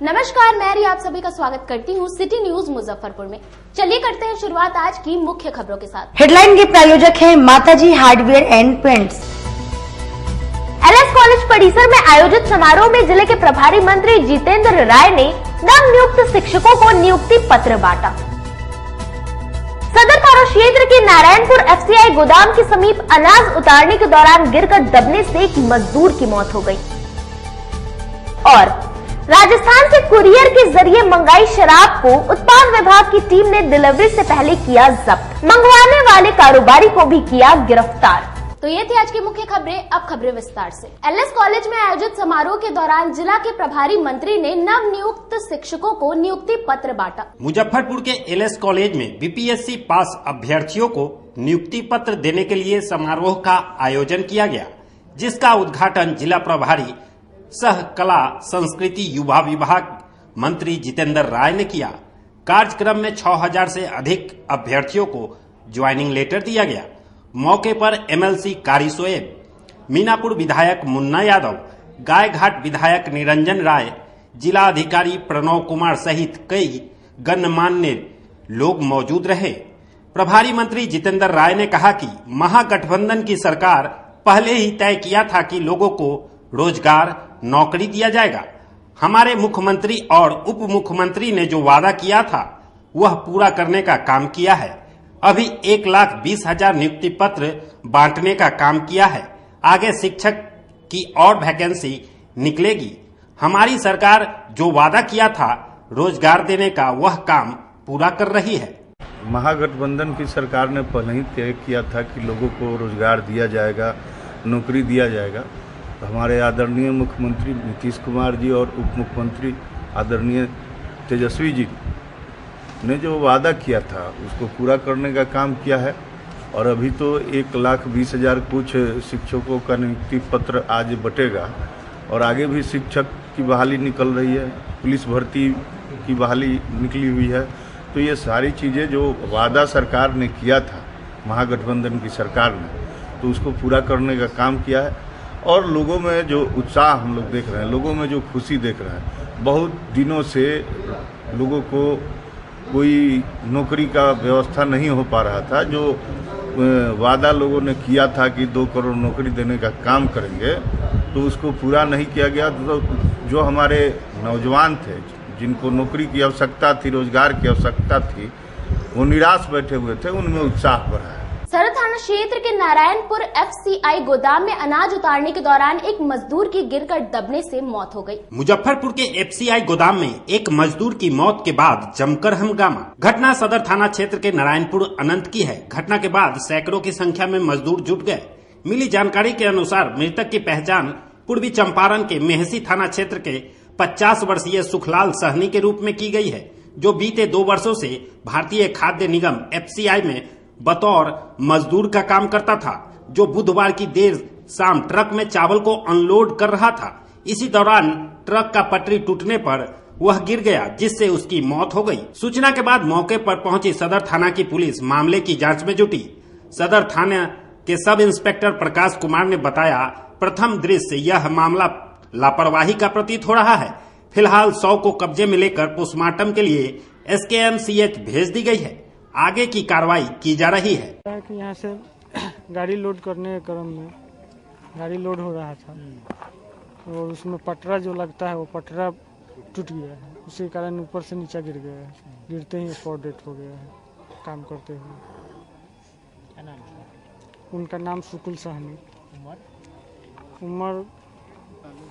नमस्कार, मैं रिया आप सभी का स्वागत करती हूँ सिटी न्यूज मुजफ्फरपुर में। चलिए करते हैं शुरुआत आज की मुख्य खबरों के साथ। हेडलाइन के प्रायोजक हैं माताजी hardware and paints. LS college परिसर में आयोजित समारोह में जिले के प्रभारी मंत्री जितेंद्र राय ने नव नियुक्त शिक्षकों को नियुक्ति पत्र बांटा। सदर थाना क्षेत्र के नारायणपुर एफसीआई गोदाम के समीप अनाज उतारने के दौरान गिरकर दबने से एक मजदूर की मौत हो गई। और राजस्थान से कुरियर के जरिए मंगाई शराब को उत्पाद विभाग की टीम ने डिलीवरी से पहले किया जब्त। मंगवाने वाले कारोबारी को भी किया गिरफ्तार। तो ये थी आज की मुख्य खबरें। अब खबरें विस्तार से। एलएस कॉलेज में आयोजित समारोह के दौरान जिला के प्रभारी मंत्री ने नव नियुक्त शिक्षकों को नियुक्ति पत्र बांटा। मुजफ्फरपुर के एलएस कॉलेज में बीपीएससी पास अभ्यर्थियों को नियुक्ति पत्र देने के लिए समारोह का आयोजन किया गया, जिसका उद्घाटन जिला प्रभारी सह कला संस्कृति युवा विभाग मंत्री जितेंद्र राय ने किया। कार्यक्रम में 6000 से अधिक अभ्यर्थियों को ज्वाइनिंग लेटर दिया गया। मौके पर एमएलसी कारी सोएब, मीनापुर विधायक मुन्ना यादव, गायघाट विधायक निरंजन राय, जिला अधिकारी प्रणव कुमार सहित कई गणमान्य लोग मौजूद रहे। प्रभारी मंत्री जितेंद्र राय ने कहा कि महागठबंधन की सरकार पहले ही तय किया था कि लोगों को रोजगार नौकरी दिया जाएगा। हमारे मुख्यमंत्री और उप मुख्यमंत्री ने जो वादा किया था वह पूरा करने का काम किया है। अभी 1,20,000 नियुक्ति पत्र बांटने का काम किया है। आगे शिक्षक की और वैकेंसी निकलेगी। हमारी सरकार जो वादा किया था रोजगार देने का वह काम पूरा कर रही है। महागठबंधन की सरकार ने पहले ही तय किया था कि लोगों को रोजगार दिया जाएगा, नौकरी दिया जाएगा। हमारे आदरणीय मुख्यमंत्री नीतीश कुमार जी और उप मुख्यमंत्री आदरणीय तेजस्वी जी ने जो वादा किया था उसको पूरा करने का काम किया है। और अभी तो 1,20,000 कुछ शिक्षकों का नियुक्ति पत्र आज बटेगा और आगे भी शिक्षक की बहाली निकल रही है, पुलिस भर्ती की बहाली निकली हुई है। तो ये सारी चीज़ें जो वादा सरकार ने किया था, महागठबंधन की सरकार ने, तो उसको पूरा करने का काम किया है। और लोगों में जो उत्साह हम लोग देख रहे हैं, लोगों में जो खुशी देख रहे हैं, बहुत दिनों से लोगों को कोई नौकरी का व्यवस्था नहीं हो पा रहा था। जो वादा लोगों ने किया था कि 2 करोड़ नौकरी देने का काम करेंगे, तो उसको पूरा नहीं किया गया। तो जो हमारे नौजवान थे जिनको नौकरी की आवश्यकता थी, रोजगार की आवश्यकता थी, वो निराश बैठे हुए थे, उनमें उत्साह बढ़ा है। सदर थाना क्षेत्र के नारायणपुर एफसीआई गोदाम में अनाज उतारने के दौरान एक मजदूर की गिरकर दबने से मौत हो गई। मुजफ्फरपुर के एफसीआई गोदाम में एक मजदूर की मौत के बाद जमकर हंगामा। घटना सदर थाना क्षेत्र के नारायणपुर अनंत की है। घटना के बाद सैकड़ों की संख्या में मजदूर जुट गए। मिली जानकारी के अनुसार मृतक की पहचान पूर्वी चंपारण के मेहसी थाना क्षेत्र के 50 वर्षीय सुखलाल सहनी के रूप में की गई है, जो बीते 2 वर्षों से भारतीय खाद्य निगम एफसीआई में बतौर मजदूर का काम करता था, जो बुधवार की देर शाम ट्रक में चावल को अनलोड कर रहा था। इसी दौरान ट्रक का पटरी टूटने पर वह गिर गया, जिससे उसकी मौत हो गई। सूचना के बाद मौके पर पहुंची सदर थाना की पुलिस मामले की जांच में जुटी। सदर थाना के सब इंस्पेक्टर प्रकाश कुमार ने बताया, प्रथम दृश्य यह मामला लापरवाही का प्रतीत हो रहा है। फिलहाल 100 को कब्जे में लेकर पोस्टमार्टम के लिए SKMCH भेज दी गई है। आगे की कार्रवाई की जा रही है। कि यहाँ से गाड़ी लोड करने के क्रम में गाड़ी लोड हो रहा था और उसमें पटरा जो लगता है वो पटरा टूट गया है। उसी कारण ऊपर से नीचे गिर गया है। गिरते ही स्पॉट डेथ हो गया है काम करते हुए। उनका नाम सुकुल सहनी। उम्र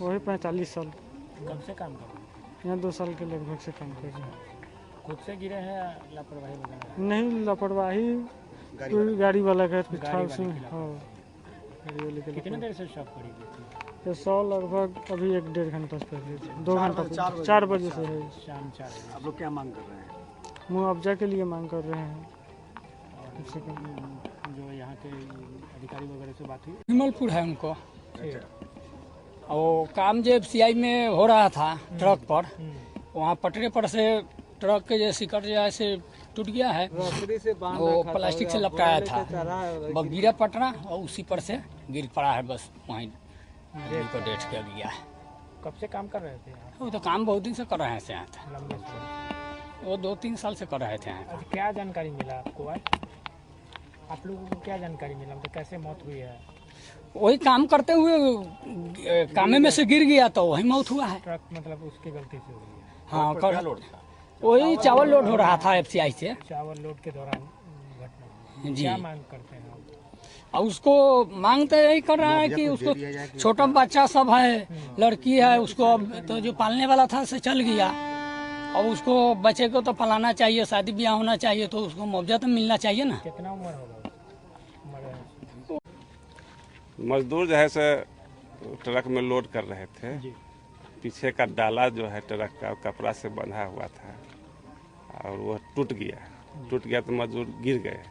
वही 45 साल। कब से काम कर रहे हैं? यहाँ 2 साल के लगभग से काम कर रहे हैं। खुद से गिरे हैं या लापरवाही वगैरह? नहीं, लापरवाही गाड़ी वाला का था उसमें। हाँ, कितने देर से शॉप पड़ी थी? ये 100 लगभग अभी 1-1.5 घंटा से पहले, 2 घंटा, 4 बजे से है। शाम 4 बजे। आप लोग क्या मांग कर रहे हैं? मुआवजा के लिए मांग कर रहे हैं। जो यहाँ के अधिकारी वगैरह से बात हुई? हिमलपुर है उनको। और काम जो एफसीआई में हो रहा था ट्रक पर, वहाँ पटरे पर से ट्रक के जो सिकड़ जो है से टूट गया है, वो प्लास्टिक से लपटाया था। बस गिरा पटरा और उसी पर से गिर पड़ा है, बस वहीं डेथ कर गया है। कब से काम कर रहे थे आप? वो तो काम बहुत दिन से कर रहे हैं यहाँ थे। लंबे समय वो 2-3 साल से कर रहे थे यहाँ। अच्छा, क्या जानकारी मिला आपको आज? आप लोगों को क्या जानकारी मिला, मतलब कैसे मौत हुई है? वही काम करते हुए कामे में से गिर गया तो वही मौत हुआ है। ट्रक मतलब उसकी गलती से हुई है? हाँ, वही चावल लोड हो रहा था FCI से। चावल लोड के दौरान घटना हुई। जी। क्या मांग करते हैं आप? और उसको मांग तो यही कर रहा है कि उसको छोटा बच्चा सब है, लड़की है, उसको अब तो जो पालने वाला था से चल गया। और उसको बच्चे को तो पलाना चाहिए, शादी ब्याह होना चाहिए, तो उसको मुआवजा तो मिलना चाहिए ना। कितना उम्र होगा? मजदूर जो है से ट्रक में लोड कर रहे थे। पीछे का डाला जो है ट्रक का कपड़ा से बंधा हुआ था और वो टूट गया तो मजदूर गिर गए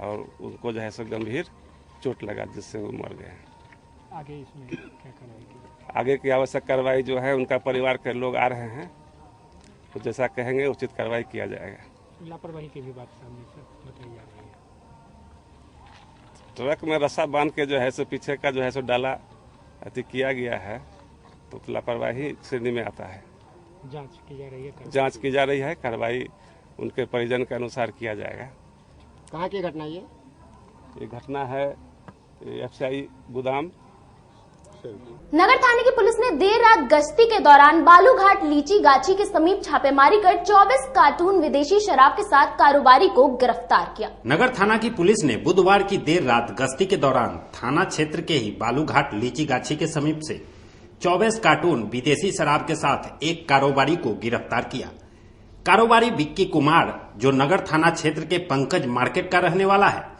और उनको जो है सो गंभीर चोट लगा जिससे वो मर गए। आगे इसमें क्या कार्रवाई की? आगे की आवश्यक कार्रवाई जो है उनका परिवार के लोग आ रहे हैं, तो जैसा कहेंगे उचित कार्रवाई किया जाएगा। लापरवाही की भी बात सामने से बताई जा रही है। ट्रक में रस्सा बांध के जो है सो पीछे का जो है सो डाला अति किया गया है, तो लापरवाही श्रेणी में आता है। जांच की जा रही है? जांच की जा रही है, कार्रवाई उनके परिजन के अनुसार किया जाएगा। कहाँ की घटना ये घटना है FCI गोदाम। नगर थाने की पुलिस ने देर रात गश्ती के दौरान बालूघाट लीची गाछी के समीप छापेमारी कर 24 कार्टून विदेशी शराब के साथ कारोबारी को गिरफ्तार किया। नगर थाना की पुलिस ने बुधवार की देर रात गश्ती के दौरान थाना क्षेत्र के ही बालूघाट लीची गाछी के समीप से 24 कार्टून विदेशी शराब के साथ एक कारोबारी को गिरफ्तार किया। कारोबारी विक्की कुमार, जो नगर थाना क्षेत्र के पंकज मार्केट का रहने वाला है,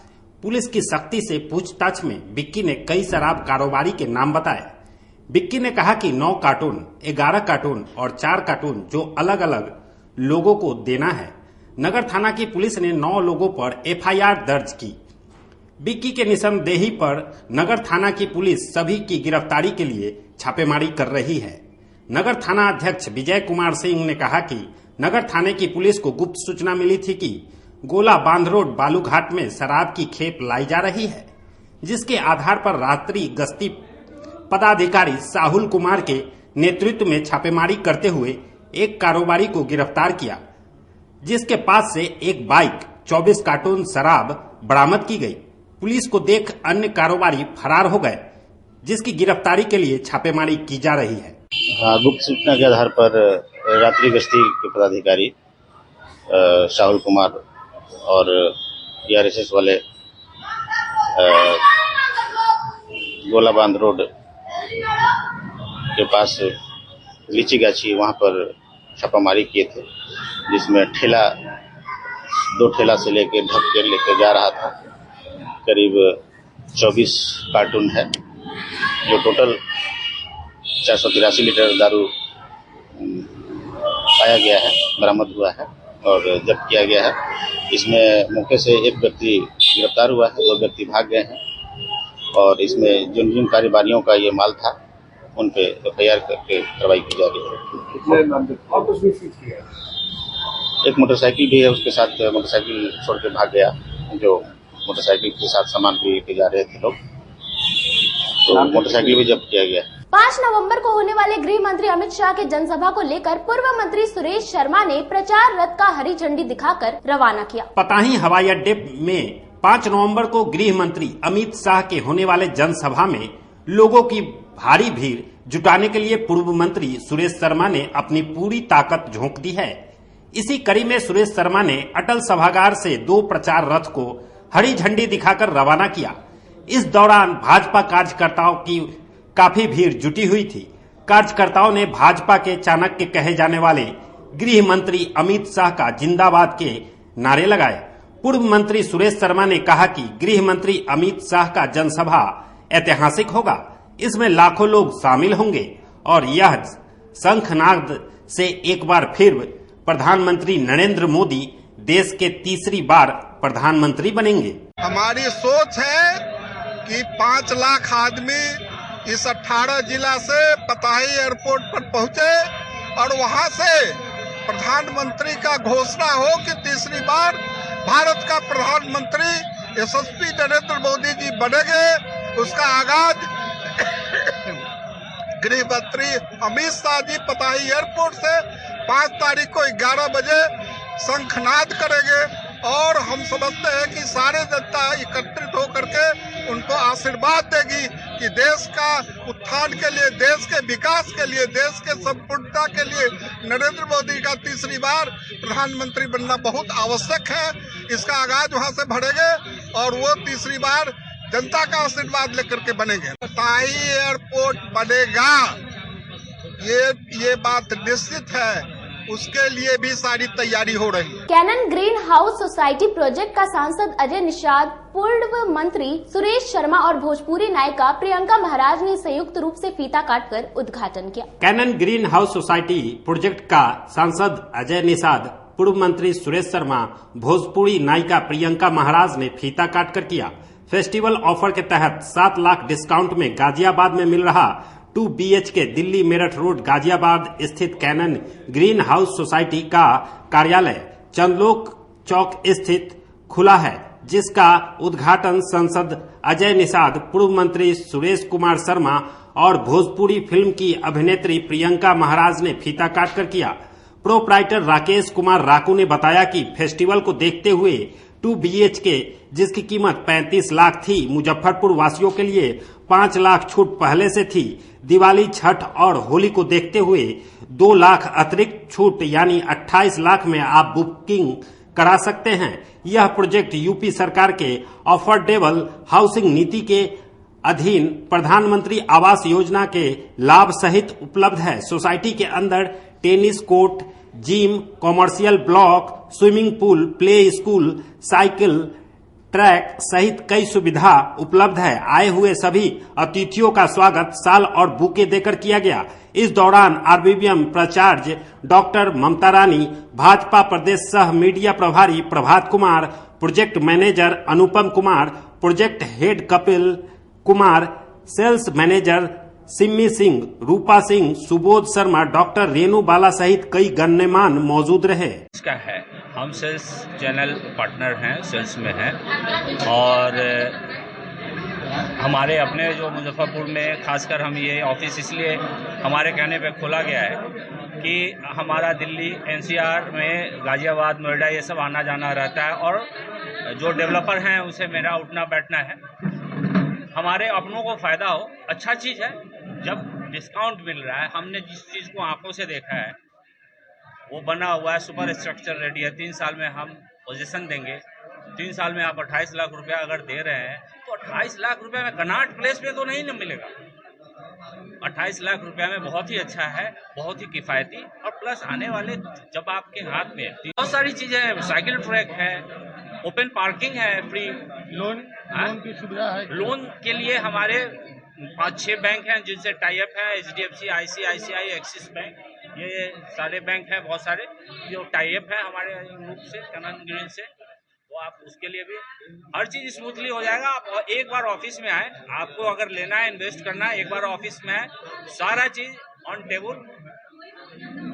पुलिस की सख्ती से पूछताछ में विक्की ने कई शराब कारोबारी के नाम बताए। विक्की ने कहा कि 9 कार्टून, 11 कार्टून और 4 कार्टून जो अलग अलग लोगों को देना है। नगर थाना की पुलिस ने 9 लोगों पर FIR दर्ज की। विक्की के निशानदेही पर नगर थाना की पुलिस सभी की गिरफ्तारी के लिए छापेमारी कर रही है। नगर थाना अध्यक्ष विजय कुमार सिंह ने कहा कि नगर थाने की पुलिस को गुप्त सूचना मिली थी कि गोला बांध रोड बालूघाट में शराब की खेप लाई जा रही है, जिसके आधार पर रात्रि गश्ती पदाधिकारी साहुल कुमार के नेतृत्व में छापेमारी करते हुए एक कारोबारी को गिरफ्तार किया, जिसके पास से एक बाइक, 24 कार्टून शराब बरामद की गई। पुलिस को देख अन्य कारोबारी फरार हो गए, जिसकी गिरफ्तारी के लिए छापेमारी की जा रही है। गुप्त सूचना के आधार पर रात्रि गश्ती के पदाधिकारी साहुल कुमार और TRSS वाले गोलाबांध रोड के पास लीची गाछी वहां पर छापामारी किए थे, जिसमें दो ठेला से लेके ढक के लेके जा रहा था। करीब 24 कार्टून है, जो टोटल 483 लीटर दारू पाया गया है, बरामद हुआ है और जब्त किया गया है। इसमें मौके से एक व्यक्ति गिरफ्तार हुआ है, 2 व्यक्ति भाग गए हैं और इसमें जिन कारोबारियों का ये माल था उन पे FIR करके कार्रवाई की जा रही है। एक मोटरसाइकिल भी है, उसके साथ मोटरसाइकिल छोड़ के भाग गया, जो मोटरसाइकिल के साथ सामान भी लेके जा रहे थे लोग, तो मोटरसाइकिल भी जब्त किया गया। 5 नवंबर को होने वाले गृह मंत्री अमित शाह के जनसभा को लेकर पूर्व मंत्री सुरेश शर्मा ने प्रचार रथ का हरी झंडी दिखाकर रवाना किया। पताही हवाई अड्डे में 5 नवंबर को गृह मंत्री अमित शाह के होने वाले जनसभा में लोगों की भारी भीड़ जुटाने के लिए पूर्व मंत्री सुरेश शर्मा ने अपनी पूरी ताकत झोंक दी है। इसी कड़ी में सुरेश शर्मा ने अटल सभागार से 2 प्रचार रथ को हरी झंडी दिखाकर रवाना किया। इस दौरान भाजपा कार्यकर्ताओं की काफी भीड़ जुटी हुई थी। कार्यकर्ताओं ने भाजपा के चाणक्य कहे जाने वाले गृह मंत्री अमित शाह का जिंदाबाद के नारे लगाए। पूर्व मंत्री सुरेश शर्मा ने कहा कि गृह मंत्री अमित शाह का जनसभा ऐतिहासिक होगा, इसमें लाखों लोग शामिल होंगे और यह शंखनाद से एक बार फिर प्रधानमंत्री नरेंद्र मोदी देश के तीसरी बार प्रधानमंत्री बनेंगे। हमारी सोच है कि 5 लाख आदमी इस 18 जिला से पताही एयरपोर्ट पर पहुंचे और वहां से प्रधानमंत्री का घोषणा हो कि तीसरी बार भारत का प्रधानमंत्री यशस्वी नरेंद्र मोदी जी बनेंगे। उसका आगाज गृह मंत्री अमित शाह जी पताही एयरपोर्ट से 5 तारीख को 11 बजे शंखनाद करेंगे और हम समझते हैं कि सारे जनता एकत्रित होकर के उनको आशीर्वाद देगी कि देश का उत्थान के लिए, देश के विकास के लिए, देश के संपूर्णता के लिए नरेंद्र मोदी का तीसरी बार प्रधानमंत्री बनना बहुत आवश्यक है। इसका आगाज वहां से बढ़ेंगे और वो तीसरी बार जनता का आशीर्वाद लेकर के बनेंगे। पताही एयरपोर्ट बनेगा, ये बात निश्चित है, उसके लिए भी सारी तैयारी हो रही है। Canon green house society project का सांसद अजय निषाद, पूर्व मंत्री सुरेश शर्मा और भोजपुरी नायिका प्रियंका महाराज ने संयुक्त रूप से फीता काटकर उद्घाटन किया। Canon green house society project का सांसद अजय निषाद, पूर्व मंत्री सुरेश शर्मा, भोजपुरी नायिका प्रियंका महाराज ने फीता काटकर किया। फेस्टिवल ऑफर के तहत 7 लाख डिस्काउंट में गाजियाबाद में मिल रहा 2 BHK दिल्ली मेरठ रोड गाजियाबाद स्थित कैनन ग्रीन हाउस सोसाइटी का कार्यालय चंदलोक चौक स्थित खुला है, जिसका उद्घाटन सांसद अजय निषाद, पूर्व मंत्री सुरेश कुमार शर्मा और भोजपुरी फिल्म की अभिनेत्री प्रियंका महाराज ने फीता काटकर किया। प्रोप्राइटर राकेश कुमार राकू ने बताया कि फेस्टिवल को देखते हुए 2 BHK जिसकी कीमत 35 लाख थी, मुजफ्फरपुर वासियों के लिए 5 लाख छूट पहले से थी। दिवाली, छठ और होली को देखते हुए 2 लाख अतिरिक्त छूट यानी 28 लाख में आप बुकिंग करा सकते हैं। यह प्रोजेक्ट यूपी सरकार के अफोर्डेबल हाउसिंग नीति के अधीन प्रधानमंत्री आवास योजना के लाभ सहित उपलब्ध है। सोसाइटी के अंदर tennis court, gym, commercial block, swimming pool, play school, cycle track सहित कई सुविधा उपलब्ध है। आए हुए सभी अतिथियों का स्वागत साल और बुके देकर किया गया। इस दौरान आरबीबीएम प्राचार्य डॉक्टर ममता रानी, भाजपा प्रदेश सह मीडिया प्रभारी Prabhat Kumar, project manager Anupam Kumar, project head Kapil Kumar, sales manager Simmi Singh, Rupa Singh, Subodh Sharma, doctor Renu Bala सहित कई गण्यमान्य मौजूद रहे। इसका है, हम सेल्स चैनल पार्टनर हैं, सेल्स में हैं और हमारे अपने जो मुजफ्फरपुर में खासकर हम ये ऑफिस इसलिए हमारे कहने पे खोला गया है कि हमारा दिल्ली एनसीआर में गाजियाबाद, नोएडा ये सब आना जाना रहता है और जो डेवलपर हैं उसे मेरा उठना बैठना है। हमारे अपनों को फायदा हो, अच्छा चीज़ है जब डिस्काउंट मिल रहा है। हमने जिस चीज़ को आंखों से देखा है वो बना हुआ है, सुपर स्ट्रक्चर रेडी है। 3 साल में हम पोजीशन देंगे। 3 साल में आप 28 लाख रुपया अगर दे रहे हैं तो 28 लाख रुपया में कनाट प्लेस में तो नहीं मिलेगा। 28 लाख रुपया में बहुत ही अच्छा है, बहुत ही किफायती और प्लस आने वाले जब आपके हाथ में बहुत सारी चीजें हैं, साइकिल ट्रैक है, ओपन पार्किंग है, फ्री लोन की सुविधा है। लोन के लिए हमारे 5-6 बैंक हैं जिनसे टाई अप है, HDFC, ICICI, एक्सिस बैंक, ये सारे बैंक हैं बहुत सारे जो टाई अप है हमारे ग्रुप से, कैनन ग्रीन से। तो आप उसके लिए भी हर चीज स्मूथली हो जाएगा। आप एक बार ऑफिस में आए, आपको अगर लेना है, इन्वेस्ट करना है, एक बार ऑफिस में आए, सारा चीज ऑन टेबल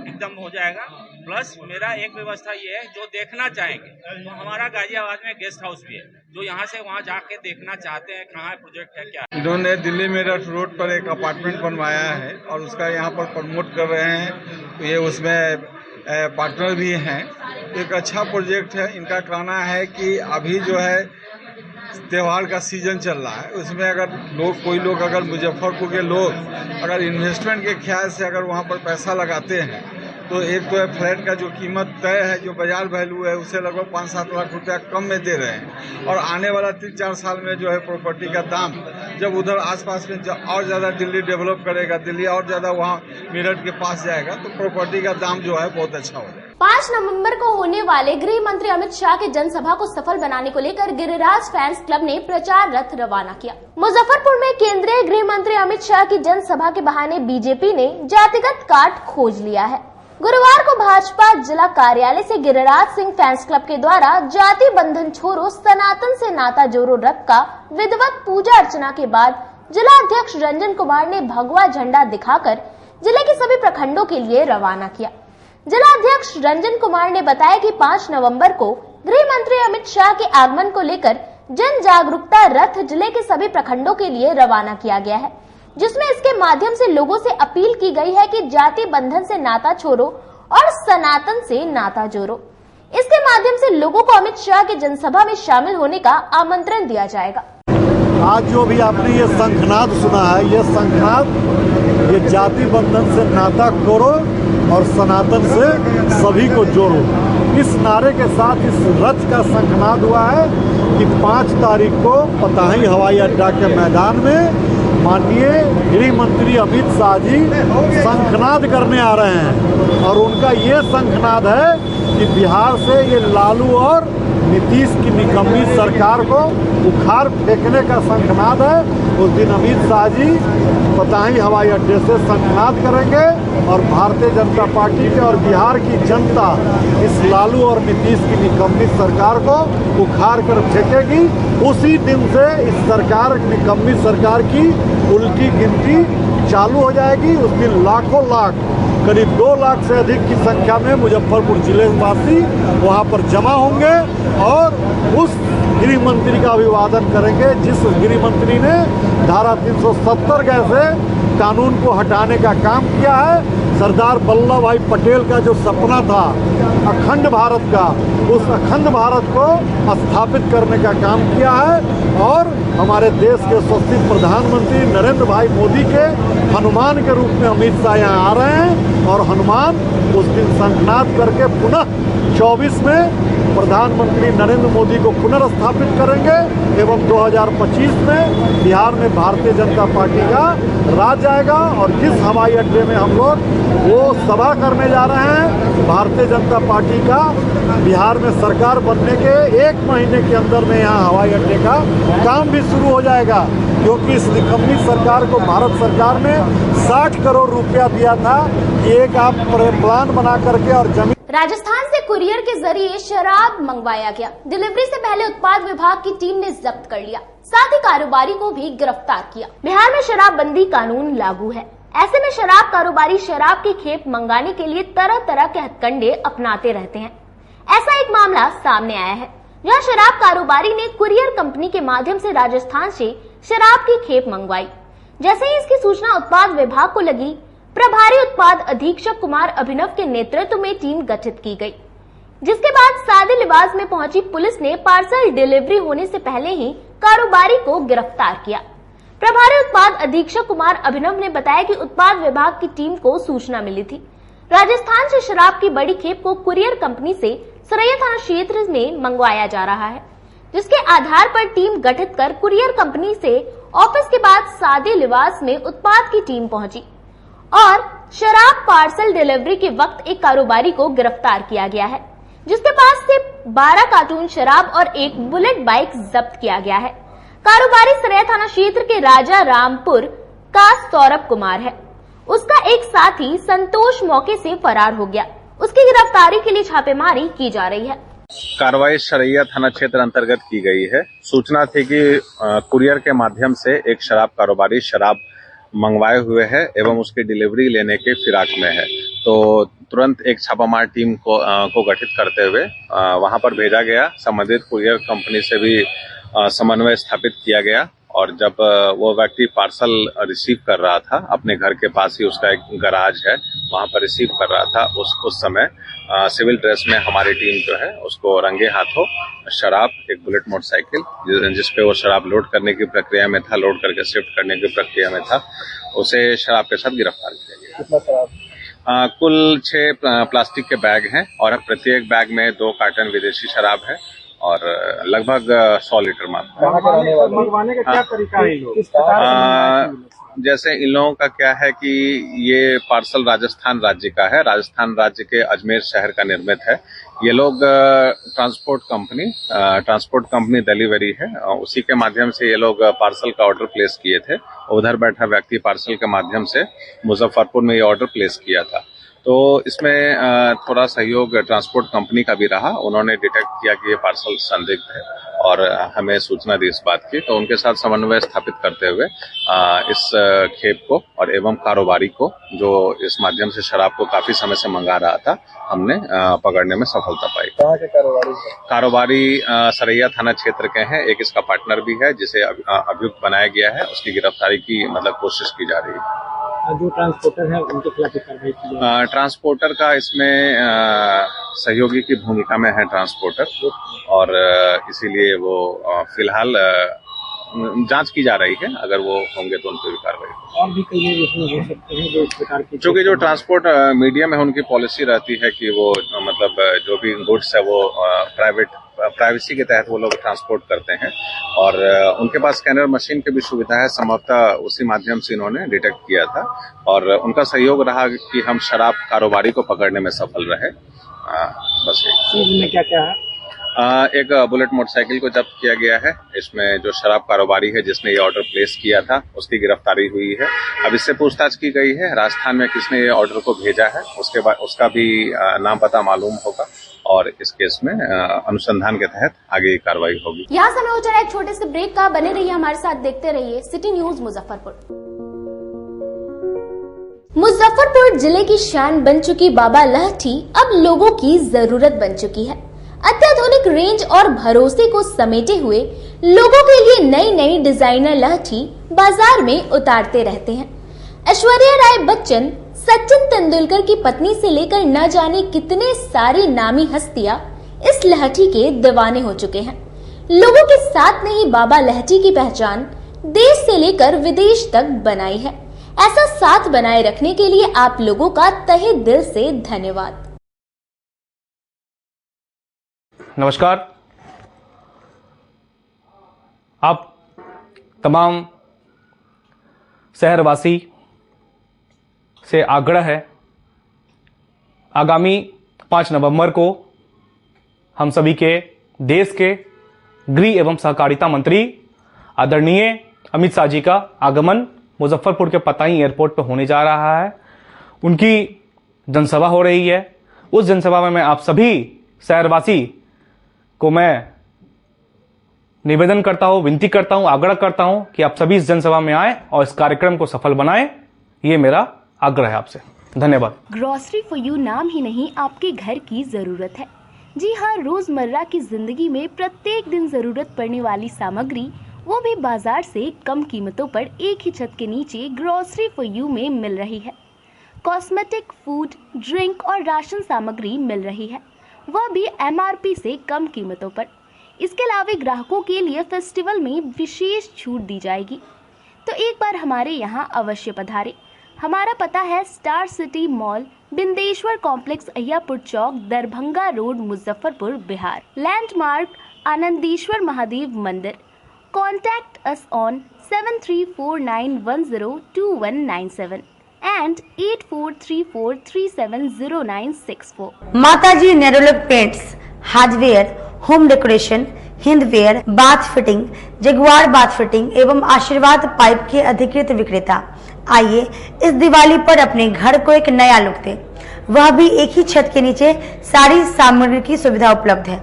एकदम हो जाएगा। प्लस मेरा एक व्यवस्था ये है, जो देखना चाहेंगे तो हमारा गाजियाबाद में गेस्ट हाउस भी है, जो यहाँ से वहाँ जाके देखना चाहते हैं कहाँ प्रोजेक्ट है क्या है। इन्होंने दिल्ली मेरठ रोड पर एक अपार्टमेंट बनवाया है और उसका यहाँ पर प्रमोट कर रहे हैं। ये उसमें पार्टनर भी हैं। एक अच्छा प्रोजेक्ट है। इनका कहना है कि अभी जो है त्योहार का सीजन चल रहा है, उसमें अगर कोई लोग अगर मुजफ्फरपुर के लोग अगर इन्वेस्टमेंट के ख्याल से अगर वहाँ पर पैसा लगाते हैं तो एक तो फ्लैट का जो कीमत तय है, जो बाजार वैल्यू है, उससे लगभग 5-7 लाख रुपया कम में दे रहे हैं। और आने वाला 3-4 साल में जो है प्रॉपर्टी का दाम जब उधर आसपास में और ज़्यादा दिल्ली डेवलप करेगा, दिल्ली और ज़्यादा वहाँ मेरठ के पास जाएगा, तो प्रॉपर्टी का दाम जो है बहुत अच्छा हो जाएगा। 5 नवंबर को होने वाले गृह मंत्री अमित शाह के जनसभा को सफल बनाने को लेकर गिरिराज फैंस क्लब ने प्रचार रथ रवाना किया। मुजफ्फरपुर में केंद्रीय गृह मंत्री अमित शाह की जनसभा के बहाने बीजेपी ने जातिगत काट खोज लिया है। गुरुवार को भाजपा जिला कार्यालय से गिरिराज सिंह फैंस क्लब के द्वारा जाति बंधन छोड़ो, सनातन से नाता जोड़ो रथ का विधिवत पूजा अर्चना के बाद जिला अध्यक्ष रंजन कुमार ने भगवा झंडा दिखाकर जिले के सभी प्रखंडों के लिए रवाना किया। जिला अध्यक्ष रंजन कुमार ने बताया कि 5 नवंबर को गृह मंत्री अमित शाह के आगमन को लेकर जन जागरूकता रथ जिले के सभी प्रखंडों के लिए रवाना किया गया है। जिसमें इसके माध्यम से लोगों से अपील की गई है कि जाति बंधन से नाता छोड़ो और सनातन से नाता जोड़ो। इसके माध्यम से लोगों को अमित शाह की जनसभा में शामिल होने का आमंत्रण दिया जाएगा। आज जो भी आपने ये शंखनाद सुना है, ये शंखनाद ये जाति बंधन से नाता तोड़ो और सनातन से सभी को जोड़ो, इस नारे के साथ इस रथ का शंखनाद हुआ है कि 5 तारीख को पताही हवाई अड्डा के मैदान में माननीय गृह मंत्री अमित शाह जी शंखनाद करने आ रहे हैं। और उनका ये शंखनाद है कि बिहार से ये लालू और नीतीश की निकम्मी सरकार को उखाड़ फेंकने का शंखनाद है। उस दिन अमित शाह जी पताही हवाई अड्डे से शंखनाद करेंगे और भारतीय जनता पार्टी के और बिहार की जनता इस लालू और नीतीश की निकम्मी सरकार को उखाड़ कर फेंकेगी। उसी दिन से इस सरकार निकम्मी सरकार की उल्टी गिनती चालू हो जाएगी। उस दिन लाखों लाख करीब 2 लाख से अधिक की संख्या में मुजफ्फरपुर जिले वासी वहां पर जमा होंगे और उस गृह मंत्री का अभिवादन करेंगे जिस गृह मंत्री ने धारा 370 जैसे कानून को हटाने का काम किया है। सरदार वल्लभ भाई पटेल का जो सपना था अखंड भारत का, उस अखंड भारत को स्थापित करने का काम किया है। और हमारे देश के यशस्वी प्रधानमंत्री नरेंद्र भाई मोदी के हनुमान के रूप में अमित शाह यहाँ आ रहे हैं और हनुमान उस दिन शंखनाद करके पुनः 24 में प्रधानमंत्री नरेंद्र मोदी को पुनर्स्थापित करेंगे एवं 2025 में बिहार में भारतीय जनता पार्टी का राज आएगा। और जिस हवाई अड्डे में हम लोग वो सभा करने जा रहे हैं, भारतीय जनता पार्टी का बिहार में सरकार बनने के 1 महीने के अंदर में यहाँ हवाई अड्डे का काम भी शुरू हो जाएगा, क्योंकि इस निकम्मी सरकार को भारत सरकार ने 60 करोड़ रुपया दिया था कि एक आप प्लान बना करके और जमीन। राजस्थान से कुरियर के जरिए शराब मंगवाया गया। डिलीवरी से पहले उत्पाद विभाग की टीम ने जब्त कर लिया, साथ ही कारोबारी को भी गिरफ्तार किया। बिहार में शराबबंदी कानून लागू है, ऐसे में शराब कारोबारी शराब की खेप मंगाने के लिए तरह तरह के हथकंडे अपनाते रहते हैं। ऐसा एक मामला सामने आया है जहां शराब कारोबारी ने कुरियर कंपनी के माध्यम से राजस्थान से शराब की खेप मंगवाई। जैसे ही इसकी सूचना उत्पाद विभाग को लगी, प्रभारी उत्पाद अधीक्षक कुमार अभिनव के नेतृत्व में टीम गठित की गई, जिसके बाद सादे लिबास में पहुंची पुलिस ने पार्सल डिलीवरी होने से पहले ही कारोबारी को गिरफ्तार किया। प्रभारी उत्पाद अधीक्षक कुमार अभिनव ने बताया कि उत्पाद विभाग की टीम को सूचना मिली थी राजस्थान से शराब की बड़ी खेप को कुरियर कंपनी से सरैया थाना क्षेत्र में मंगवाया जा रहा है, जिसके आधार पर टीम गठित कर कुरियर कंपनी से ऑफिस के बाद सादे लिबास में उत्पाद की टीम पहुंची और शराब पार्सल डिलीवरी के वक्त एक कारोबारी को गिरफ्तार किया गया है, जिसके पास से 12 कार्टून शराब और एक बुलेट बाइक जब्त किया गया है। कारोबारी सरैया थाना क्षेत्र के राजा रामपुर का सौरभ कुमार है। उसका एक साथी संतोष मौके से फरार हो गया। उसकी गिरफ्तारी के लिए छापेमारी की जा रही है। कार्रवाई सरैया थाना क्षेत्र अंतर्गत की गई है। सूचना थी कि कुरियर के माध्यम से एक शराब कारोबारी शराब मंगवाए हुए है एवं उसकी डिलीवरी लेने के फिराक में है, तो तुरंत एक छापामार टीम को गठित करते हुए वहां पर भेजा गया। संबंधित कुरियर कंपनी से भी समन्वय स्थापित किया गया और जब वो व्यक्ति पार्सल रिसीव कर रहा था, अपने घर के पास ही उसका एक गराज है, वहां पर रिसीव कर रहा था, उस समय सिविल ड्रेस में हमारी टीम जो है उसको रंगे हाथों शराब, एक बुलेट मोटरसाइकिल जिसपे वो शराब लोड करने की प्रक्रिया में था, लोड करके शिफ्ट करने की प्रक्रिया में था, उसे शराब के साथ गिरफ्तार किया गया। कितना शराब? कुल 6 प्लास्टिक के बैग हैं और प्रत्येक बैग में 2 कार्टन विदेशी शराब है और लगभग 100 लीटर मात्रा। मंगवाने का क्या तरीका है? किस प्रकार से? जैसे इन लोगों का क्या है कि ये पार्सल राजस्थान राज्य का है, राजस्थान राज्य के अजमेर शहर का निर्मित है। ये लोग ट्रांसपोर्ट कंपनी डिलीवरी है, उसी के माध्यम से ये लोग पार्सल का ऑर्डर प्लेस किए थे। उधर बैठा व्यक्ति पार्सल के माध्यम से मुजफ्फरपुर में ये ऑर्डर प्लेस किया था, तो इसमें थोड़ा सहयोग ट्रांसपोर्ट कंपनी का भी रहा। उन्होंने डिटेक्ट किया कि ये पार्सल संदिग्ध है और हमें सूचना दी इस बात की, तो उनके साथ समन्वय स्थापित करते हुए इस खेप को और एवं कारोबारी को, जो इस माध्यम से शराब को काफी समय से मंगा रहा था, हमने पकड़ने में सफलता पाई। कहाँ के कारोबारी सरैया थाना क्षेत्र के हैं। एक इसका पार्टनर भी है जिसे अभियुक्त बनाया गया है। उसकी गिरफ्तारी की कोशिश की जा रही है। जो ट्रांसपोर्टर है उनके खिलाफ कार्रवाई की जाए। ट्रांसपोर्टर का इसमें सहयोगी की भूमिका में है ट्रांसपोर्टर, और इसीलिए वो फिलहाल जांच की जा रही है। अगर वो होंगे तो उन पर भी कार्रवाई। और भी कई लोग इसमें हो सकते हैं जो इस प्रकार की, क्योंकि जो ट्रांसपोर्ट मीडियम है उनकी पॉलिसी रहती है कि वो जो भी गुड्स है वो प्राइवेसी के तहत वो लोग ट्रांसपोर्ट करते हैं, और उनके पास स्कैनर मशीन की भी सुविधा है। संभवतः उसी माध्यम से इन्होंने डिटेक्ट किया था, और उनका सहयोग रहा कि हम शराब कारोबारी को पकड़ने में सफल रहे। बस इसमें क्या क्या है? एक बुलेट मोटरसाइकिल को जब्त किया गया है। इसमें जो शराब कारोबारी है जिसने ये ऑर्डर प्लेस किया था उसकी गिरफ्तारी हुई है। अब इससे पूछताछ की गई है। राजस्थान में किसने ये ऑर्डर को भेजा है उसके बाद उसका भी नाम पता मालूम होगा, और इस केस में अनुसंधान के तहत आगे कार्रवाई होगी। यहाँ समय हो जाए एक छोटे से ब्रेक का। बने रहिए हमारे साथ, देखते रहिए सिटी न्यूज मुजफ्फरपुर। मुजफ्फरपुर जिले की शान बन चुकी बाबा लहठी अब लोगों की जरूरत बन चुकी है। अत्याधुनिक रेंज और भरोसे को समेटे हुए लोगों के लिए नई नई डिजाइनर लहठी बाजार में उतारते रहते हैं। ऐश्वर्या राय बच्चन, सचिन तेंदुलकर की पत्नी से लेकर न जाने कितने सारी नामी हस्तियां इस लहठी के दीवाने हो चुके हैं। लोगों के साथ ने ही बाबा लहठी की पहचान देश से लेकर विदेश तक बनाई है। ऐसा साथ बनाए रखने के लिए आप लोगों का तहे दिल से धन्यवाद। नमस्कार। आप तमाम शहरवासी से आग्रह है, आगामी 5 नवंबर को हम सभी के देश के गृह एवं सहकारिता मंत्री आदरणीय अमित शाह जी का आगमन मुजफ्फरपुर के पताई एयरपोर्ट पर होने जा रहा है। उनकी जनसभा हो रही है। उस जनसभा में मैं आप सभी शहरवासी को मैं निवेदन करता हूं, विनती करता हूं, आग्रह करता हूं कि आप सभी इस जनसभा में आए और इस कार्यक्रम को सफल बनाएं। ये मेरा आग्रह है आपसे। धन्यवाद। ग्रोसरी फॉर यू नाम ही नहीं, आपके घर की जरूरत है। जी हाँ, रोजमर्रा की जिंदगी में प्रत्येक दिन जरूरत पड़ने वाली सामग्री, वो भी बाजार से कम कीमतों पर एक ही छत के नीचे ग्रोसरी फॉर यू में मिल रही है। कॉस्मेटिक, फूड, ड्रिंक और राशन सामग्री मिल रही है, वह भी MRP से कम कीमतों पर। इसके अलावा ग्राहकों के लिए फेस्टिवल में विशेष छूट दी जाएगी। तो एक बार हमारे यहाँ अवश्य पधारें। हमारा पता है star city mall, Bindeshwar complex, Ayyapur Chowk, Darbhanga road, Muzaffarpur, Bihar. Landmark Anandeshwar Mahadev Mandir. Contact us on 7349102197 and 8434370964। Mataji Nerolac paints, hardware, home decoration, Hindware, bath fitting, Jaquar bath fitting एवं आशीर्वाद पाइप के अधिकृत विक्रेता। आइए इस दिवाली पर अपने घर को एक नया लुक दें, वह भी एक ही छत के नीचे सारी सामग्री की सुविधा उपलब्ध है।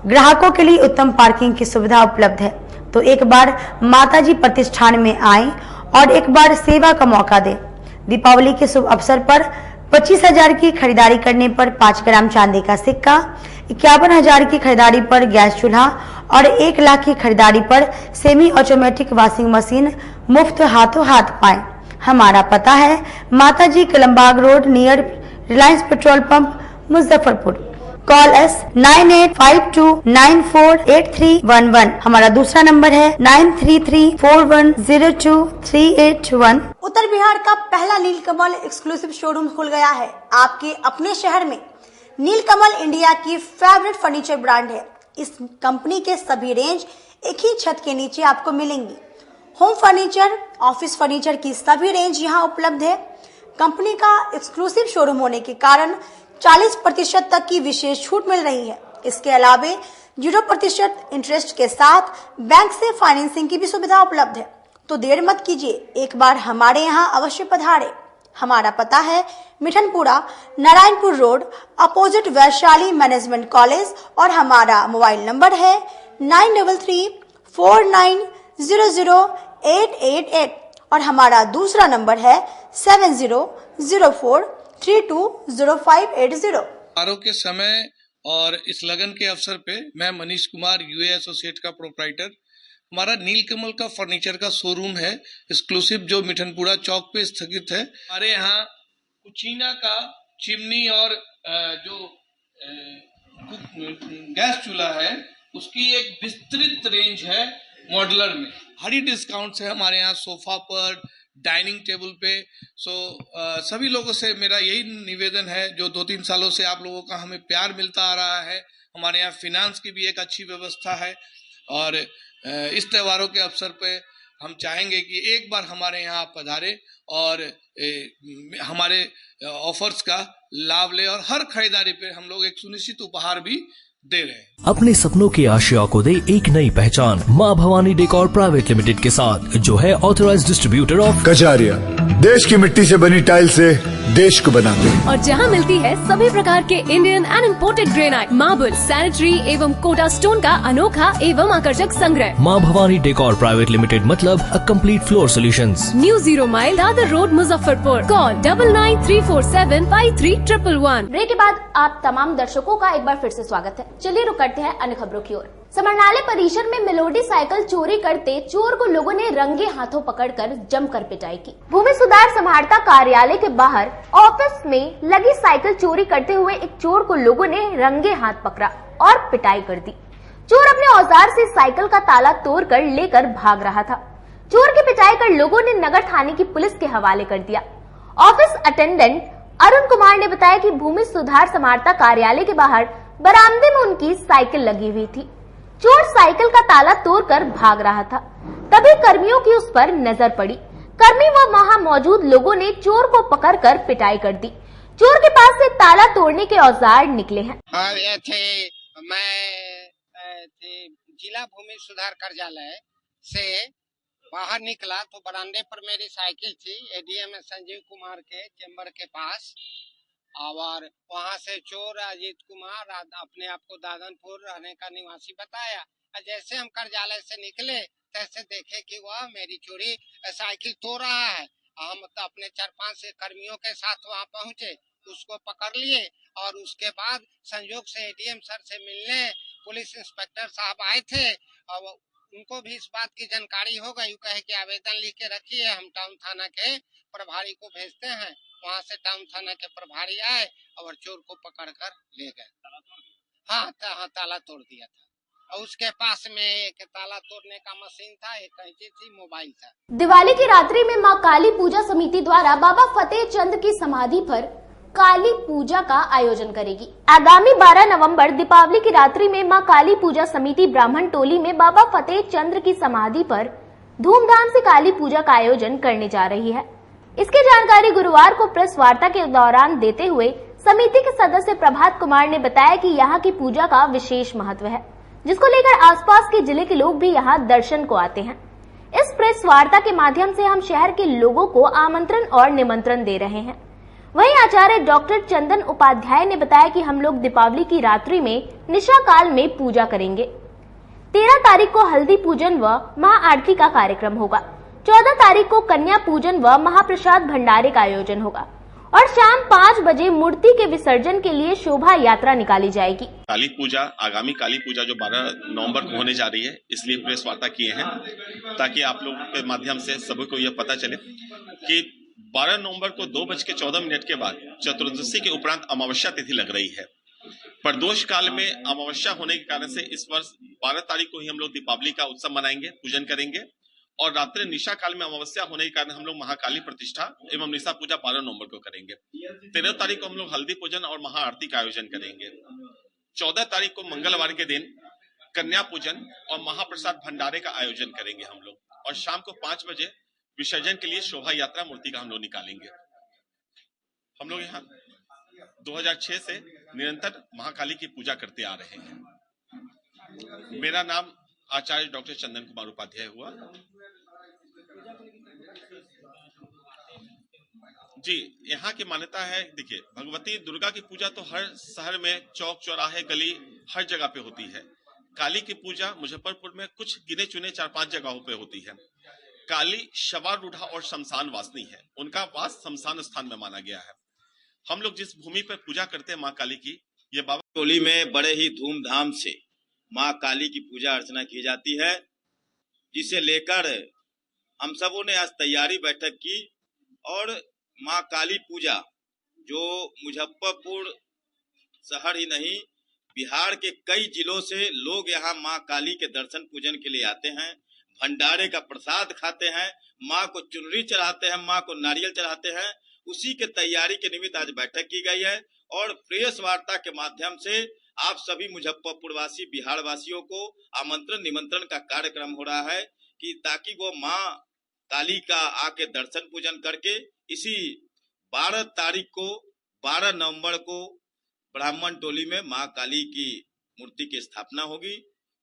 ग्राहकों के लिए उत्तम पार्किंग की सुविधा उपलब्ध है। तो एक बार माताजी प्रतिष्ठान में आएं और एक बार सेवा का मौका दें। दीपावली के शुभ अवसर पर 25,000 की खरीदारी करने पर 5 ग्राम चांदी का सिक्का, 51,000 की खरीदारी पर गैस चूल्हा और 1 लाख की खरीदारी पर सेमी ऑटोमेटिक वॉशिंग मशीन मुफ्त हाथों हाथ पाएं। हमारा पता है माताजी Kalambagh road near Reliance petrol pump, Muzaffarpur. Call S 9852948311। हमारा दूसरा नंबर है 9334102381। उत्तर बिहार का पहला नीलकमल एक्सक्लूसिव शोरूम खुल गया है आपके अपने शहर में। नीलकमल इंडिया की फेवरेट फर्नीचर ब्रांड है। इस कंपनी के सभी रेंज एक ही छत के नीचे आपको मिलेंगी। होम फर्नीचर, ऑफिस फर्नीचर की सभी रेंज यहाँ उपलब्ध है। कंपनी का एक्सक्लूसिव शोरूम होने के कारण 40% तक की विशेष छूट मिल रही है। इसके अलावा 0% इंटरेस्ट के साथ बैंक से फाइनेंसिंग की भी सुविधा उपलब्ध है। तो देर मत कीजिए, एक बार हमारे यहाँ अवश्य पधारें। हमारा पता है Mithanpura, Narayanpur road, opposite Vaishali management college और हमारा मोबाइल नंबर है 9334900888 और हमारा दूसरा नंबर है 7004320580। समारोह के समय और इस लगन के अवसर पे मैं मनीष कुमार यूए एसोसिएट का प्रोप्राइटर, हमारा नीलकमल का फर्नीचर का शोरूम है एक्सक्लूसिव जो मिठनपुरा चौक पे स्थगित है। हमारे यहाँ कुचीना का चिमनी और जो गैस चूल्हा है उसकी एक विस्तृत रेंज है मॉडुलर में। भारी डिस्काउंट है हमारे यहाँ सोफा पर, डाइनिंग टेबल पे। सभी लोगों से मेरा यही निवेदन है, जो 2-3 सालों से आप लोगों का हमें प्यार मिलता आ रहा है, हमारे यहाँ फिनांस की भी एक अच्छी व्यवस्था है और इस त्योहारों के अवसर पे हम चाहेंगे कि एक बार हमारे यहाँ आप पधारें और हमारे ऑफर्स का लाभ ले और हर खरीदारी पे हम लोग एक सुनिश्चित उपहार भी दे रहे हैं। अपने सपनों की आशा को दे एक नई पहचान माँ भवानी डेकोर प्राइवेट लिमिटेड के साथ, जो है ऑथराइज्ड डिस्ट्रीब्यूटर ऑफ कजारिया। देश की मिट्टी से बनी टाइल से देश को बनाते हैं और जहां मिलती है सभी प्रकार के Indian and imported granite, marble, sanitary एवं कोटा स्टोन का अनोखा एवं आकर्षक संग्रह। माँ भवानी डेकोर प्राइवेट लिमिटेड मतलब a complete floor solutions. New 0 mile Dadar road, Muzaffarpur. Call 9934753111। Break के बाद आप तमाम दर्शकों का एक बार फिर से स्वागत है। चलिए रुक करते हैं अन्य खबरों की ओर। समरनाले परिसर में मेलोडी साइकिल चोरी करते चोर को लोगों ने रंगे हाथों पकड़कर जमकर पिटाई की। भूमि सुधार समाहर्ता कार्यालय के बाहर ऑफिस में लगी साइकिल चोरी करते हुए एक चोर को लोगों ने रंगे हाथ पकड़ा और पिटाई कर दी। चोर अपने औजार से साइकिल का ताला तोड़कर लेकर भाग रहा था। चोर की पिटाई कर लोगों ने नगर थाने की पुलिस के हवाले कर दिया। ऑफिस अटेंडेंट अरुण कुमार ने बताया कि भूमि सुधार समाहर्ता कार्यालय के बाहर बरामदे में उनकी साइकिल लगी हुई थी। चोर साइकिल का ताला तोड़कर भाग रहा था, तभी कर्मियों की उस पर नजर पड़ी। कर्मी व वहां मौजूद लोगों ने चोर को पकड़कर पिटाई कर दी। चोर के पास से ताला तोड़ने के औजार निकले हैं। मैं जिला भूमि सुधार कार्यालय से बाहर निकला तो बरामदे पर मेरी साइकिल थी, एडीएम संजीव कुमार के चेम्बर के पास, और वहां से चोर अजीत कुमार अपने आप को दादनपुर रहने का निवासी बताया। जैसे हम कार्यालय से निकले तैसे देखे कि वह मेरी चोरी साइकिल तोड़ रहा है। हम तो अपने 4-5 कर्मियों के साथ वहां पहुंचे, उसको पकड़ लिए और उसके बाद संयोग से एडीएम सर से मिलने पुलिस इंस्पेक्टर साहब आए थे और उनको भी इस बात की जानकारी हो गई। कहे कि आवेदन लिख के रखिए, हम टाउन थाना के प्रभारी को भेजते हैं। वहाँ से टाउन थाना के प्रभारी आए और चोर को पकड़कर ले गए। हाँ, ताला तोड़ दिया था और उसके पास में एक ताला तोड़ने का मशीन था, एक कैंची थी, मोबाइल था। दिवाली की रात्रि में मां काली पूजा समिति द्वारा बाबा फतेह चंद की समाधि पर काली पूजा का आयोजन करेगी। आगामी 12 नवंबर दीपावली की रात्रि में मां काली पूजा समिति ब्राह्मण टोली में बाबा फतेह चंद्र की समाधि पर धूमधाम से काली पूजा का आयोजन करने जा रही है। इसकी जानकारी गुरुवार को प्रेस वार्ता के दौरान देते हुए समिति के सदस्य प्रभात कुमार ने बताया कि यहाँ की पूजा का विशेष महत्व है, जिसको लेकर आसपास के जिले के लोग भी यहाँ दर्शन को आते हैं। इस प्रेस वार्ता के माध्यम से हम शहर के लोगों को आमंत्रण और निमंत्रण दे रहे हैं। वहीं आचार्य डॉक्टर चंदन उपाध्याय ने बताया कि हम लोग दीपावली की रात्रि में निशा काल में पूजा करेंगे। 13 तारीख को हल्दी पूजन व महाआरती का कार्यक्रम होगा। 14 तारीख को कन्या पूजन व महाप्रसाद भंडारे का आयोजन होगा और शाम 5 बजे मूर्ति के विसर्जन के लिए शोभा यात्रा निकाली जाएगी। काली पूजा, आगामी काली पूजा जो 12 नवंबर को होने जा रही है, इसलिए प्रेस वार्ता किए हैं ताकि आप लोगों के माध्यम से सभी को यह पता चले कि 12 नवंबर को 2:14 के बाद चतुर्दशी के उपरांत अमावस्या तिथि लग रही है। प्रदोष काल में अमावस्या होने के कारण से इस वर्ष 12 तारीख को ही हम लोग दीपावली का उत्सव मनाएंगे, पूजन करेंगे और रात्रि निशा काल में अमावस्या होने के कारण हम लोग महाकाली प्रतिष्ठा एवं निशा पूजा 12 नवंबर को करेंगे। 13 तारीख को हम लोग हल्दी पूजन और महाआरती का आयोजन करेंगे। 14 तारीख को मंगलवार के दिन कन्या पूजन और महाप्रसाद भंडारे का आयोजन करेंगे हम लोग और शाम को 5 बजे विसर्जन के लिए शोभा यात्रा मूर्ति का हम लोग निकालेंगे। हम लोग यहाँ 2006 से निरंतर महाकाली की पूजा करते आ रहे हैं। मेरा नाम आचार्य डॉक्टर चंदन कुमार उपाध्याय हुआ। जी, यहाँ की मान्यता है, देखिए भगवती दुर्गा की पूजा तो हर शहर में चौक चौराहे गली हर जगह पे होती है, काली की पूजा मुजफ्फरपुर में कुछ गिने चुने 4-5 जगहों पे होती है। काली शवारूढ़ा और शमशान वासनी है, उनका वास शमशान स्थान में माना गया है। हम लोग जिस भूमि पर पूजा करते हैं माँ काली की, ये बाबा टोली में बड़े ही धूमधाम से माँ काली की पूजा अर्चना की जाती है, जिसे लेकर हम सबों ने आज तैयारी बैठक की और माँ काली पूजा जो मुजफ्फरपुर शहर ही नहीं बिहार के कई जिलों से लोग यहाँ माँ काली के दर्शन पूजन के लिए आते हैं, भंडारे का प्रसाद खाते हैं, माँ को चुनरी चढ़ाते हैं, माँ को नारियल चढ़ाते हैं। उसी के तैयारी के निमित्त आज बैठक की गई है और प्रेस वार्ता के माध्यम से आप सभी मुजफ्फरपुर वासी बिहार वासियों को आमंत्रण निमंत्रण का कार्यक्रम हो रहा है कि ताकि वो माँ काली का आके दर्शन पूजन करके इसी 12 तारीख को 12 नवंबर को ब्राह्मण टोली में माँ काली की मूर्ति की स्थापना होगी,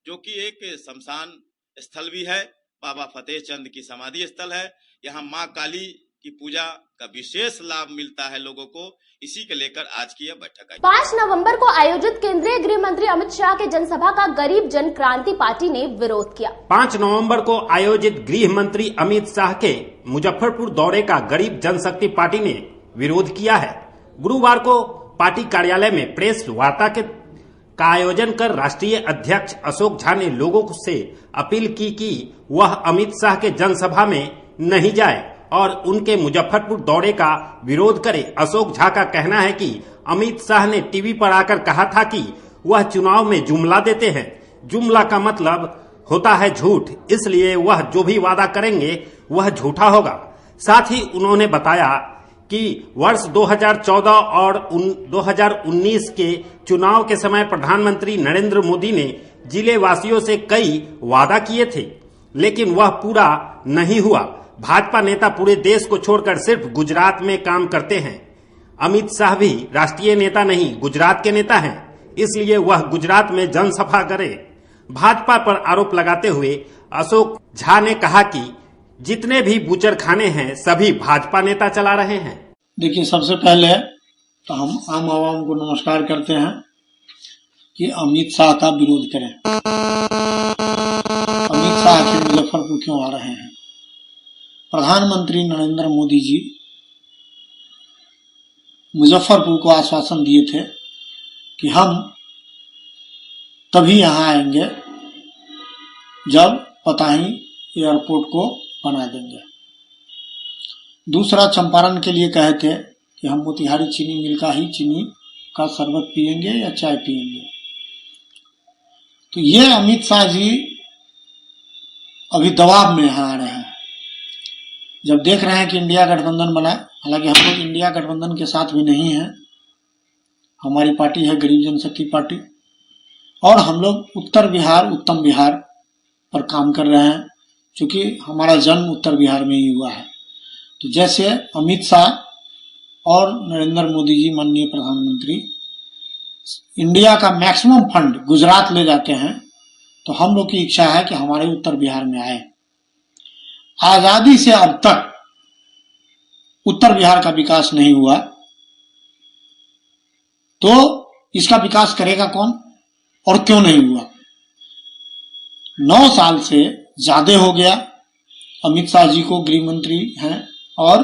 जो कि एक शमशान स्थल भी है, बाबा फतेह चंद की समाधि स्थल है। यहाँ माँ काली की पूजा का विशेष लाभ मिलता है लोगों को, इसी के लेकर आज की यह बैठक आई। 5 नवंबर को आयोजित केंद्रीय गृह मंत्री अमित शाह के जनसभा का गरीब जन क्रांति पार्टी ने विरोध किया। 5 नवंबर को आयोजित गृह मंत्री अमित शाह के मुजफ्फरपुर दौरे का गरीब जनशक्ति पार्टी ने विरोध किया है। गुरुवार को पार्टी कार्यालय में प्रेस वार्ता का आयोजन कर राष्ट्रीय अध्यक्ष अशोक झा ने लोगों से अपील की कि वह अमित शाह के जनसभा में नहीं जाए और उनके मुजफ्फरपुर दौरे का विरोध करे। अशोक झा का कहना है कि अमित शाह ने टीवी पर आकर कहा था कि वह चुनाव में जुमला देते हैं। जुमला का मतलब होता है झूठ, इसलिए वह जो भी वादा करेंगे वह झूठा होगा। साथ ही उन्होंने बताया कि वर्ष 2014 और 2019 के चुनाव के समय प्रधानमंत्री नरेंद्र मोदी ने जिले वासियों से कई वादा किए थे, लेकिन वह पूरा नहीं हुआ। भाजपा नेता पूरे देश को छोड़कर सिर्फ गुजरात में काम करते हैं। अमित शाह भी राष्ट्रीय नेता नहीं, गुजरात के नेता हैं, इसलिए वह गुजरात में जनसभा करे। भाजपा पर आरोप लगाते हुए अशोक झा ने कहा कि जितने भी बूचर खाने हैं सभी भाजपा नेता चला रहे हैं। देखिए, सबसे पहले तो हम आम आवाम को नमस्कार करते हैं कि अमित शाह का विरोध करें। अमित शाह आखिर मुजफ्फरपुर क्यों आ रहे हैं? प्रधानमंत्री नरेंद्र मोदी जी मुजफ्फरपुर को आश्वासन दिए थे कि हम तभी यहां आएंगे जब पताही एयरपोर्ट को बना देंगे। दूसरा, चंपारण के लिए कहे थे कि हम मोतिहारी चीनी मिल का ही चीनी का शरबत पिएंगे या चाय पिएंगे। तो ये अमित शाह जी अभी दबाव में यहाँ आ रहे हैं। जब देख रहे हैं कि इंडिया गठबंधन बना, हालांकि हम लोग इंडिया गठबंधन के साथ भी नहीं हैं, हमारी पार्टी है गरीब जनशक्ति पार्टी, और हम लोग उत्तर बिहार उत्तम बिहार पर काम कर रहे हैं, क्योंकि हमारा जन्म उत्तर बिहार में ही हुआ है। तो जैसे अमित शाह और नरेंद्र मोदी जी माननीय प्रधानमंत्री इंडिया का मैक्सिमम फंड गुजरात ले जाते हैं, तो हम लोग की इच्छा है कि हमारे उत्तर बिहार में आए। आजादी से अब तक उत्तर बिहार का विकास नहीं हुआ, तो इसका विकास करेगा कौन और क्यों नहीं हुआ? 9 साल से ज्यादा हो गया अमित शाह जी को गृह मंत्री हैं और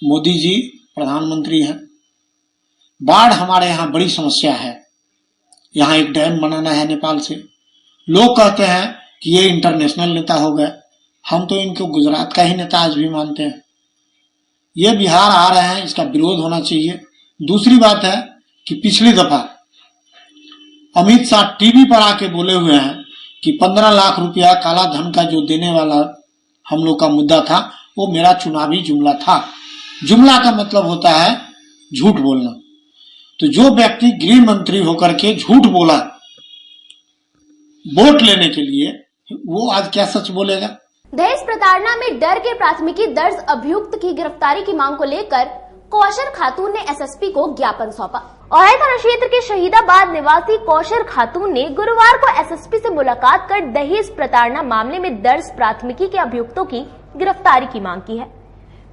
मोदी जी प्रधानमंत्री हैं। बाढ़ हमारे यहाँ बड़ी समस्या है। यहाँ एक डैम बनाना है नेपाल से। लोग कहते हैं कि ये इंटरनेशनल नेता हो गए, हम तो इनको गुजरात का ही नेता आज भी मानते हैं। ये बिहार आ रहे हैं, इसका विरोध होना चाहिए। दूसरी बात है कि पिछली दफा अमित शाह टीवी पर आके बोले हुए हैं कि 15 लाख रुपया काला धन का जो देने वाला हम लोग का मुद्दा था, वो मेरा चुनावी जुमला था। जुमला का मतलब होता है झूठ बोलना। तो जो व्यक्ति गृह मंत्री होकर के झूठ बोला वोट लेने के लिए, वो आज क्या सच बोलेगा? दहेज प्रताड़ना में डर के प्राथमिकी दर्ज अभियुक्त की गिरफ्तारी की मांग को लेकर कौशर खातून ने एसएसपी को ज्ञापन सौंपा। औरई थाना क्षेत्र के शहीदाबाद निवासी कौशर खातून ने गुरुवार को एसएसपी से मुलाकात कर दहेज प्रताड़ना मामले में दर्ज प्राथमिकी के अभियुक्तों की गिरफ्तारी की मांग की है।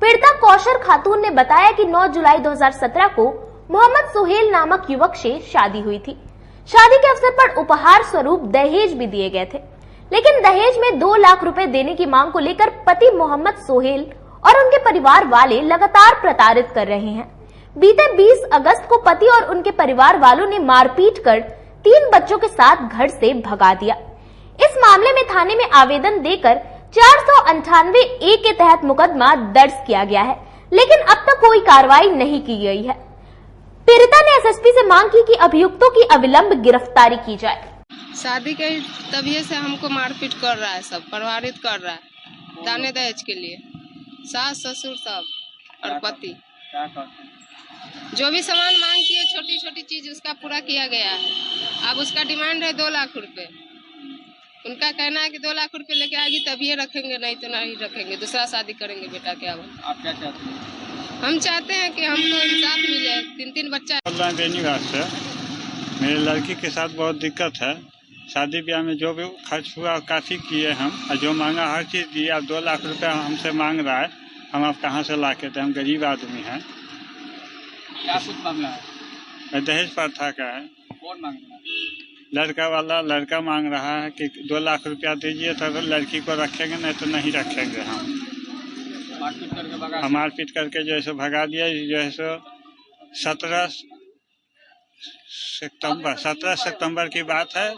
पीड़िता कौशर खातून ने बताया कि 9 जुलाई 2017 को मोहम्मद सुहेल नामक युवक से शादी हुई थी। शादी के अवसर पर उपहार स्वरूप दहेज भी दिए गए थे, लेकिन दहेज में 2 लाख रुपए देने की मांग को लेकर पति मोहम्मद सोहेल और उनके परिवार वाले लगातार प्रताड़ित कर रहे हैं। बीते 20 अगस्त को पति और उनके परिवार वालों ने मारपीट कर 3 बच्चों के साथ घर से भगा दिया। इस मामले में थाने में आवेदन देकर 498A के तहत मुकदमा दर्ज किया गया है, लेकिन अब तक कोई कार्रवाई नहीं की गई है। पीड़िता ने एसएसपी से मांग की कि अभियुक्तों की अविलंब गिरफ्तारी की जाए। शादी के तभी से हमको मारपीट कर रहा है, सब प्रभावित कर रहा है दाने दहेज के लिए। सास ससुर सब और पति जो भी सामान मांग की है, छोटी छोटी चीज उसका पूरा किया गया है। अब उसका डिमांड है 2 लाख रुपए। उनका कहना है कि 2 लाख रुपए लेके आएगी तभी रखेंगे, नहीं तो नहीं रखेंगे, दूसरा शादी करेंगे बेटा के। अब आप क्या चाहते हैं? हम चाहते हैं कि हमको इंसाफ मिले। 3 बच्चा बेनीवास से मेरी लड़की के साथ बहुत दिक्कत है। शादी ब्याह में जो भी खर्च हुआ काफ़ी किए हम, और जो मांगा हर चीज़ दी। अब 2 लाख रुपए हमसे मांग रहा है, हम आप कहाँ से ला के? हम गरीब आदमी हैं। क्या कुछ मामला है? दहेज प्रथा का है। कौन मांग रहा है? लड़का मांग रहा है कि 2 लाख रुपया दीजिए तो लड़की को रखेंगे, नहीं तो नहीं रखेंगे। हम मारपीट करके जो है भगा दिया। जो है 17 सितंबर की बात है,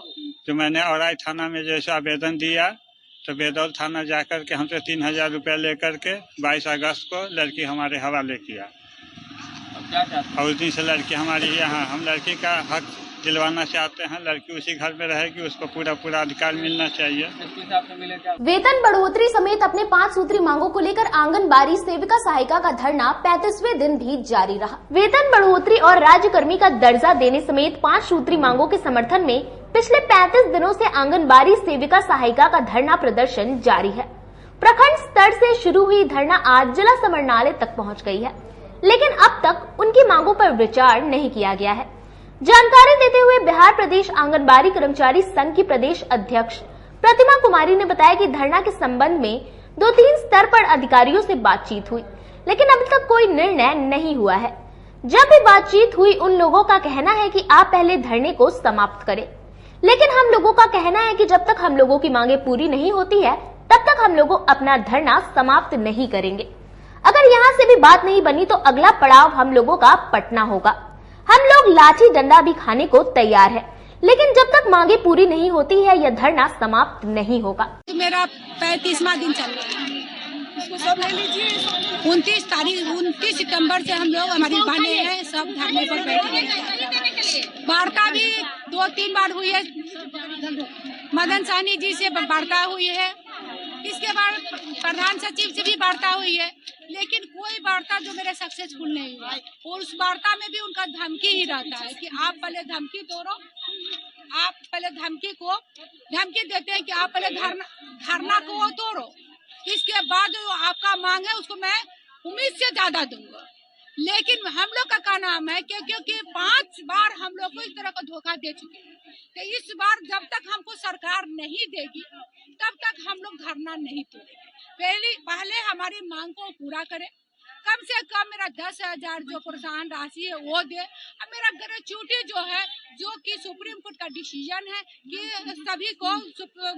जो मैंने औराई थाना में जैसे आवेदन दिया, तो बेदौल थाना जाकर के हमसे 3000 रुपया लेकर के 22 अगस्त को लड़की हमारे हवाले किया। और उस दिन से लड़की हमारी यहाँ, हम लड़की का हक दिलवाना चाहते हैं। लड़की उसी घर में रहेगी, उसको पूरा अधिकार मिलना चाहिए। वेतन बढ़ोतरी समेत अपने 5 सूत्री मांगों को लेकर आंगनबाड़ी सेविका सहायिका का धरना 35वें दिन भी जारी रहा। वेतन बढ़ोतरी और राज्यकर्मी का दर्जा देने समेत 5 सूत्री मांगों के समर्थन में पिछले 35 दिनों से आंगनबाड़ी सेविका सहायिका का धरना प्रदर्शन जारी है। प्रखंड स्तर से शुरू हुई धरना आज जिला समरणालय तक पहुँच गयी है, लेकिन अब तक उनकी मांगों पर विचार नहीं किया गया है। जानकारी देते हुए बिहार प्रदेश आंगनबाड़ी कर्मचारी संघ की प्रदेश अध्यक्ष प्रतिमा कुमारी ने बताया कि धरना के संबंध में 2-3 स्तर पर अधिकारियों से बातचीत हुई, लेकिन अभी तक कोई निर्णय नहीं हुआ है। जब भी बातचीत हुई, उन लोगों का कहना है कि आप पहले धरने को समाप्त करें, लेकिन हम लोगों का कहना है कि जब तक हम लोगों की मांगे पूरी नहीं होती है, तब तक हम लोग अपना धरना समाप्त नहीं करेंगे। अगर यहाँ से भी बात नहीं बनी तो अगला पड़ाव हम लोगों का पटना होगा। हम लोग लाठी डंडा भी खाने को तैयार है, लेकिन जब तक मांगे पूरी नहीं होती है, यह धरना समाप्त नहीं होगा। तो मेरा 35वां दिन चल रहा है। इसको सब ले लीजिए। 29 सितंबर से हम लोग, हमारी बहने हैं, सब धरने पर बैठे हैं। वार्ता भी 2-3 बार हुई है। मदन सहनी जी से वार्ता हुई है, इसके बाद प्रधान सचिव से भी वार्ता हुई है, लेकिन कोई वार्ता जो मेरे सक्सेसफुल नहीं हुआ। और उस वार्ता में भी उनका धमकी ही रहता है कि आप पहले धमकी तोड़ो, आप पहले धमकी देते हैं कि आप पहले धरना को तोड़ो, इसके बाद जो आपका मांग है उसको मैं उम्मीद से ज्यादा दूंगा। लेकिन हम लोग का नाम है क्योंकि 5 बार हम लोग को इस तरह का धोखा दे चुके हैं, तो इस बार जब तक हमको सरकार नहीं देगी तब तक हम लोग धरना नहीं तोड़ेंगे। पहले हमारी मांग को पूरा करें। कम से कम मेरा 10,000 जो प्रोत्साहन राशि है वो दे। अब मेरा ग्रेच्युटी जो है, जो कि सुप्रीम कोर्ट का डिसीजन है कि सभी को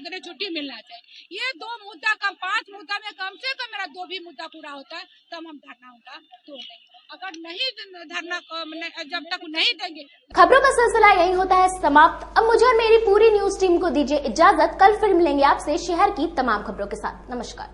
ग्रेच्युटी मिलना चाहिए। ये 2 मुद्दा का 5 मुद्दा में कम से कम मेरा 2 भी मुद्दा पूरा होता है तब हम धरना उनका तोड़ देंगे। अगर नहीं धरना जब तक नहीं देंगे। खबरों का सिलसिला यही होता है समाप्त। अब मुझे और मेरी पूरी न्यूज टीम को दीजिए इजाजत। कल फिर मिलेंगे आपसे शहर की तमाम खबरों के साथ। नमस्कार।